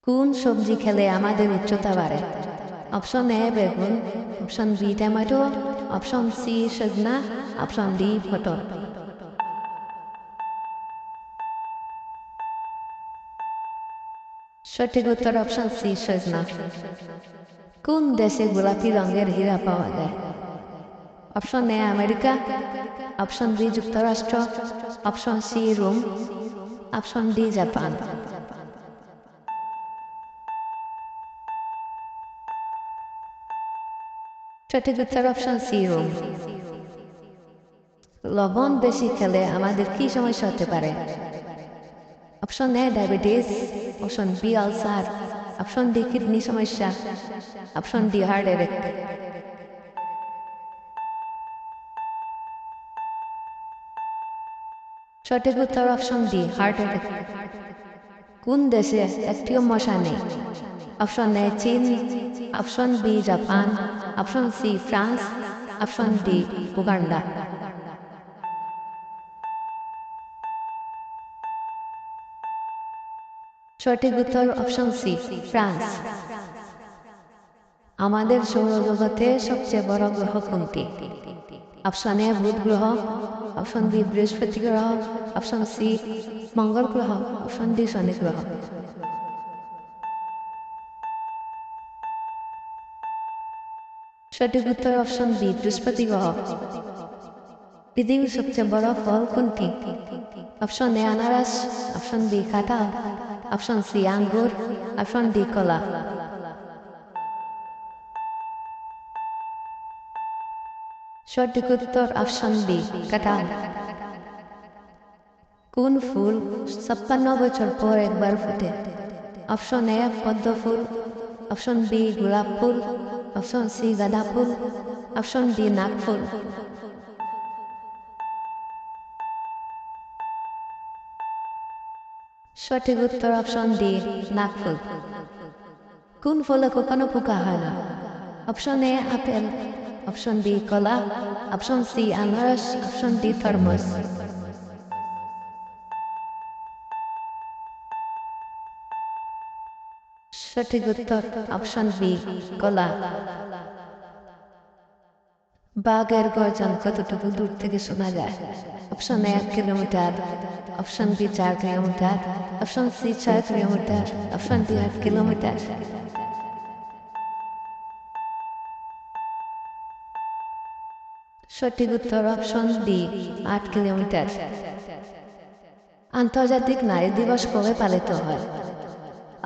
কোন সবজি খেলে আমাদের উচ্চতা বাড়ে? অপশন এ বেগুন, option B tomato, option C সজনা, অপশন ডি পটল। সঠিক উত্তর অপশন সি সজনা। কোন দেশে গোলাপি রঙের হীরা পাওয়া যায়? Option A America, option B যুক্তরাষ্ট্র, option C Rome, option D Japan. সঠিক উত্তর অপশন সি রোম। লবণ বেশি খেলে আমাদের কি সমস্যা হতে পারে? Option A diabetes, option B ulcer, option D kidney সমস্যা, অপশন ডি হার্ট অ্যাটাক। সঠিক উত্তর অপশন ডি হার্ট অ্যাটাক। কোন দেশে একটিও মশা নেই? অপশন এ চীন, option B Japan, option C France, option D Uganda. সঠিক উত্তর অপশন সি ফ্রান্স। আমাদের সৌরজগতে সবচেয়ে বড় গ্রহ কোনটি? অপশন এ বুধ গ্রহ, অপশন বি বৃহস্পতি গ্রহ, অপশন সি মঙ্গল গ্রহ, অপশন ডি শনি গ্রহ। সঠিক উত্তর অপশন বি বৃহস্পতি গ্রহ। পৃথিবীর সবচেয়ে বড় ফল কোনটি? অপশন এ আনারস, অপশন বি কাঁঠাল, অপশন সি আঙ্গুর, অপশন ডি কলা। সঠিক উত্তর অপশন বি কাঁঠাল। কোন ফুল 56 বছর পর একবার ফোটে? অপশন এ পদ্ম ফুল, অপশন বি গোলাপ ফুল, অপশন সি গাঁদা ফুল, অপশন ডি নাক ফুল। সঠিক উত্তর অপশন ডি নাক ফুল। কোন ফলে কখনো পোকা হয় না? Option A apple, option B কলা, অপশন সি আনারস, অপশন ডি তরমুজ। সঠিক উত্তর অপশন বি কলা। বাঘের গর্জন কতটুকু দূর থেকে শোনা যায়? Option A 1 kilometre, option B 4 kilometre, option C 6 kilometre, option D 8 kilometre. সঠিক উত্তর অপশন ডি 8 কিলোমিটার। আন্তর্জাতিক নারী দিবস কবে পালিত হয়?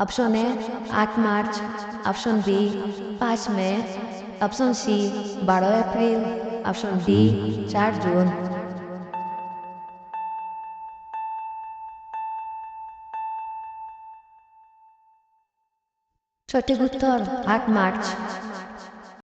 Option A 8 March, option B 5 May, option C 12 April, option D 4 June. সঠিক উত্তর 8 মার্চ।